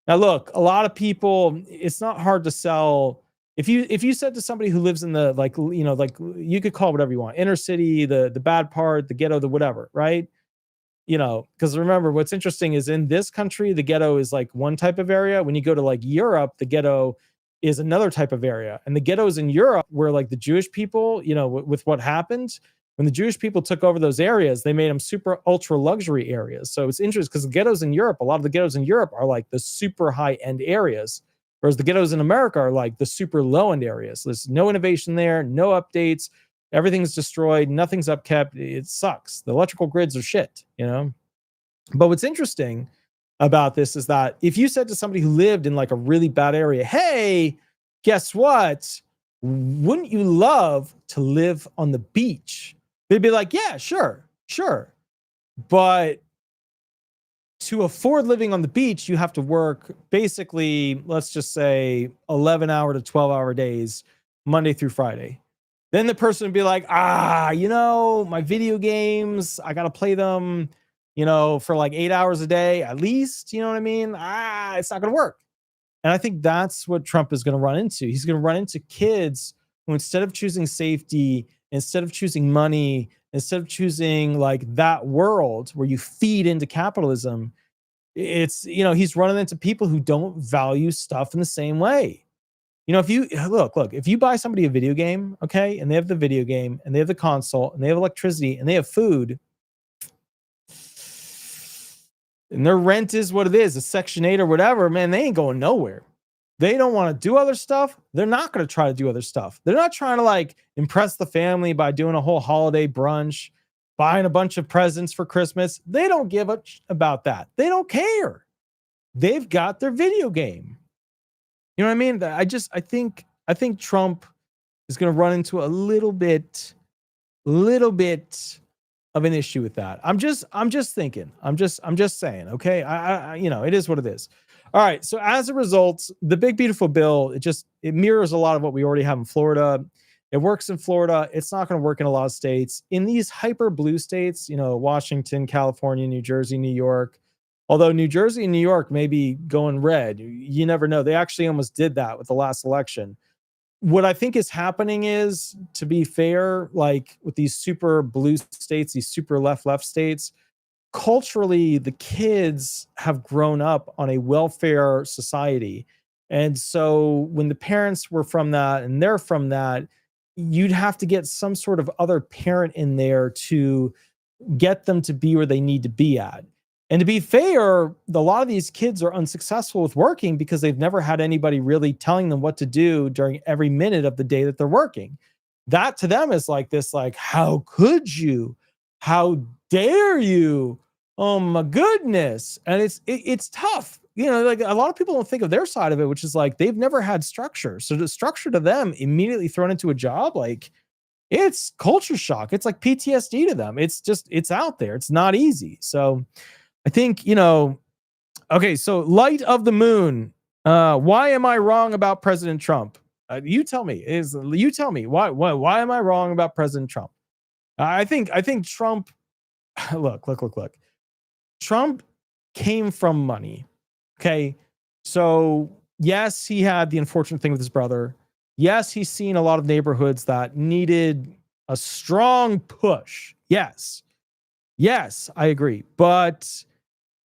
Now, look, a lot of people, it's not hard to sell. If you said to somebody who lives in the, like, you know, like you could call it whatever you want, inner city, the bad part, the ghetto, the whatever, right? You know, because remember, what's interesting is in this country, the ghetto is like one type of area. When you go to like Europe, the ghetto is another type of area. And the ghettos in Europe where like the Jewish people, you know, with what happened, when the Jewish people took over those areas, they made them super ultra luxury areas. So it's interesting because the ghettos in Europe, a lot of the ghettos in Europe are like the super high end areas, whereas the ghettos in America are like the super low end areas. So there's no innovation there, no updates. Everything's destroyed. Nothing's upkept. It sucks. The electrical grids are shit, you know? But what's interesting about this is that if you said to somebody who lived in like a really bad area, hey, guess what? Wouldn't you love to live on the beach? They'd be like, yeah, sure. But to afford living on the beach, you have to work basically, let's just say 11-hour to 12-hour days, Monday through Friday. Then the person would be like, you know, my video games, I got to play them, you know, for like 8 hours a day at least. You know what I mean? It's not going to work. And I think that's what Trump is going to run into. He's going to run into kids who, instead of choosing safety, instead of choosing money, instead of choosing like that world where you feed into capitalism, it's, you know, he's running into people who don't value stuff in the same way. You know, if you look, if you buy somebody a video game, okay, and they have the video game and they have the console and they have electricity and they have food, and their rent is what it is, a Section 8 or whatever, man, they ain't going nowhere. They don't want to do other stuff. They're not going to try to do other stuff. They're not trying to like impress the family by doing a whole holiday brunch, buying a bunch of presents for Christmas. They don't give a about that. They don't care. They've got their video game. You know what I mean? I think Trump is going to run into a little bit of an issue with that. I'm just thinking. I'm just saying. Okay, I you know, it is what it is. All right. So as a result, the big beautiful bill, it mirrors a lot of what we already have in Florida. It works in Florida. It's not going to work in a lot of states. In these hyper blue states, you know, Washington, California, New Jersey, New York. Although New Jersey and New York may be going red, you never know. They actually almost did that with the last election. What I think is happening is, to be fair, like with these super blue states, these super left states, culturally, the kids have grown up on a welfare society. And so when the parents were from that and they're from that, you'd have to get some sort of other parent in there to get them to be where they need to be at. And to be fair, a lot of these kids are unsuccessful with working because they've never had anybody really telling them what to do during every minute of the day that they're working. That to them is like this, like, how could you? How dare you? Oh my goodness. And it's tough. You know, like a lot of people don't think of their side of it, which is like they've never had structure. So the structure to them immediately thrown into a job, like it's culture shock. It's like PTSD to them. It's out there. It's not easy. So I think, you know, okay, so Light of the Moon. Why am I wrong about President Trump? You tell me. Why am I wrong about President Trump? I think Trump, look. Trump came from money. Okay. So yes, he had the unfortunate thing with his brother. Yes, he's seen a lot of neighborhoods that needed a strong push. Yes, I agree. But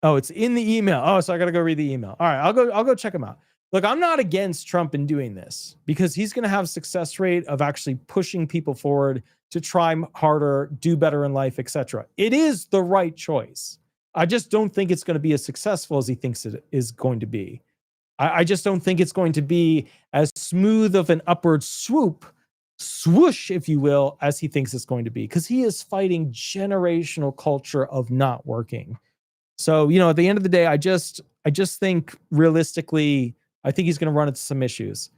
it's in the email. Oh, so I got to go read the email. All right, I'll go check him out. Look, I'm not against Trump in doing this because he's going to have a success rate of actually pushing people forward to try harder, do better in life, etc. It is the right choice. I just don't think it's going to be as successful as he thinks it is going to be. I just don't think it's going to be as smooth of an upward swoosh, if you will, as he thinks it's going to be, because he is fighting generational culture of not working. So, you know, at the end of the day, I just think realistically, I think he's going to run into some issues.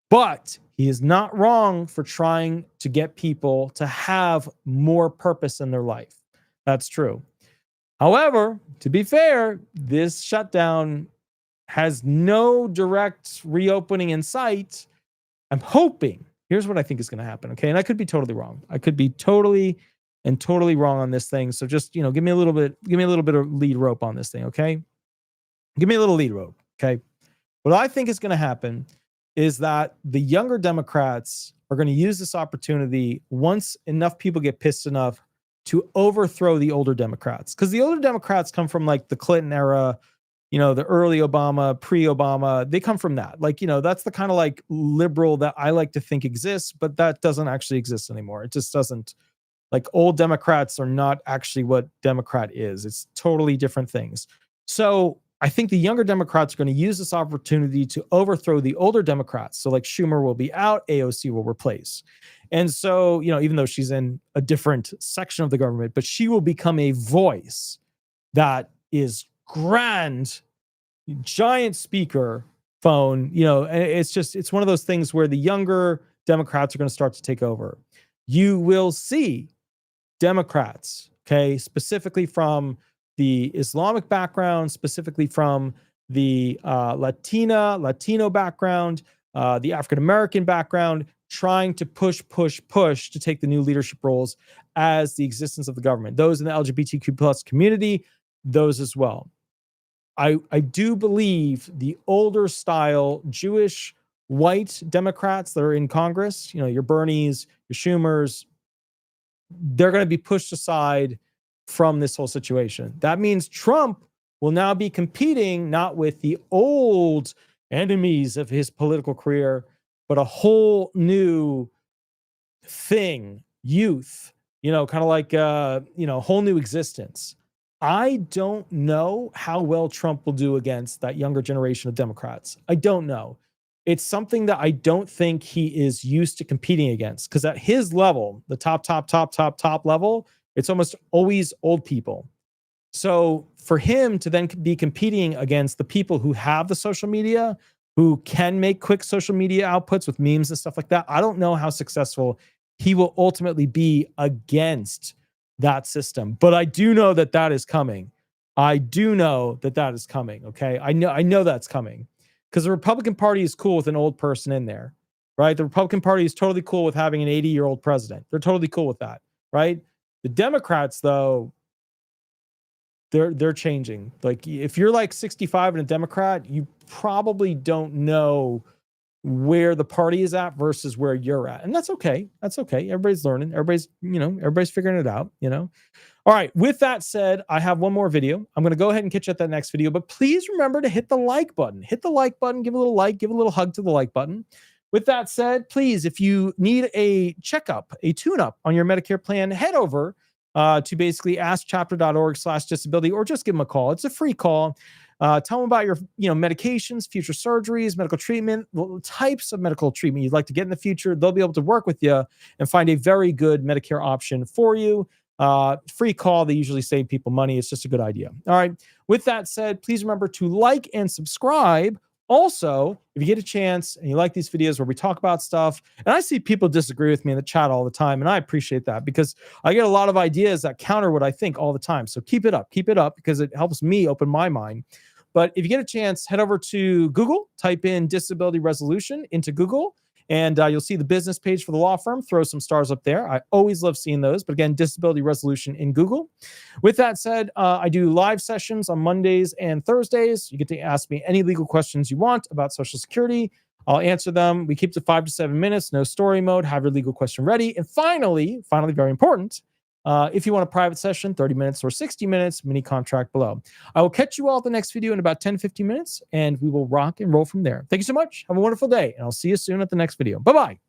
But he is not wrong for trying to get people to have more purpose in their life. That's true. However, to be fair, this shutdown has no direct reopening in sight. I'm hoping, here's what I think is going to happen. Okay. And I could be totally wrong. I could be totally wrong on this thing. So just, you know, give me a little bit of lead rope on this thing. Okay. Give me a little lead rope. Okay. What I think is going to happen is that the younger Democrats are going to use this opportunity once enough people get pissed enough to overthrow the older Democrats. Because the older Democrats come from like the Clinton era, you know, the early Obama, pre-Obama. They come from that. Like, you know, that's the kind of like liberal that I like to think exists, but that doesn't actually exist anymore. It just doesn't. Like, old Democrats are not actually what Democrat is. It's totally different things. So I think the younger Democrats are going to use this opportunity to overthrow the older Democrats. So like Schumer will be out, AOC will replace. And so, you know, even though she's in a different section of the government, but she will become a voice that is grand, giant speaker phone. You know, it's one of those things where the younger Democrats are going to start to take over. You will see Democrats, okay, specifically from the Islamic background, specifically from the Latino background, the African-American background, trying to push to take the new leadership roles as the existence of the government. Those in the LGBTQ plus community, those as well. I do believe the older style Jewish white Democrats that are in Congress, you know, your Bernies, your Schumers, they're going to be pushed aside from this whole situation. That means Trump will now be competing not with the old enemies of his political career, but a whole new thing, youth, you know, kind of like, you know, whole new existence. I don't know how well Trump will do against that younger generation of Democrats. I don't know. It's something that I don't think he is used to competing against, because at his level, the top level, it's almost always old people. So for him to then be competing against the people who have the social media, who can make quick social media outputs with memes and stuff like that, I don't know how successful he will ultimately be against that system. But I do know that that is coming. Okay. I know that's coming, because the Republican Party is cool with an old person in there, right? The Republican Party is totally cool with having an 80-year-old president. They're totally cool with that, right? The Democrats, though, they're changing. Like, if you're like 65 and a Democrat, you probably don't know where the party is at versus where you're at. And that's okay. That's okay. Everybody's learning. Everybody's figuring it out, you know? All right. With that said, I have one more video. I'm going to go ahead and catch you at that next video, but please remember to hit the like button. Hit the like button, give a little like, give a little hug to the like button. With that said, please, if you need a checkup, a tune-up on your Medicare plan, head over to basically ask chapter.org/disability, or just give them a call. It's a free call. Tell them about your medications, future surgeries, medical treatment, types of medical treatment you'd like to get in the future. They'll be able to work with you and find a very good Medicare option for you. Free call. They usually save people money. It's just a good idea. All right. With that said, please remember to like and subscribe. Also, if you get a chance and you like these videos where we talk about stuff, and I see people disagree with me in the chat all the time, and I appreciate that because I get a lot of ideas that counter what I think all the time. So keep it up because it helps me open my mind. But if you get a chance, head over to Google, type in disability resolution into Google, and you'll see the business page for the law firm. Throw some stars up there. I always love seeing those. But again, disability resolution in Google. With that said, I do live sessions on Mondays and Thursdays. You get to ask me any legal questions you want about Social Security. I'll answer them. We keep to 5 to 7 minutes, no story mode, have your legal question ready. And finally, very important, if you want a private session, 30 minutes or 60 minutes, mini contract below. I will catch you all at the next video in about 10, 15 minutes, and we will rock and roll from there. Thank you so much. Have a wonderful day, and I'll see you soon at the next video. Bye-bye.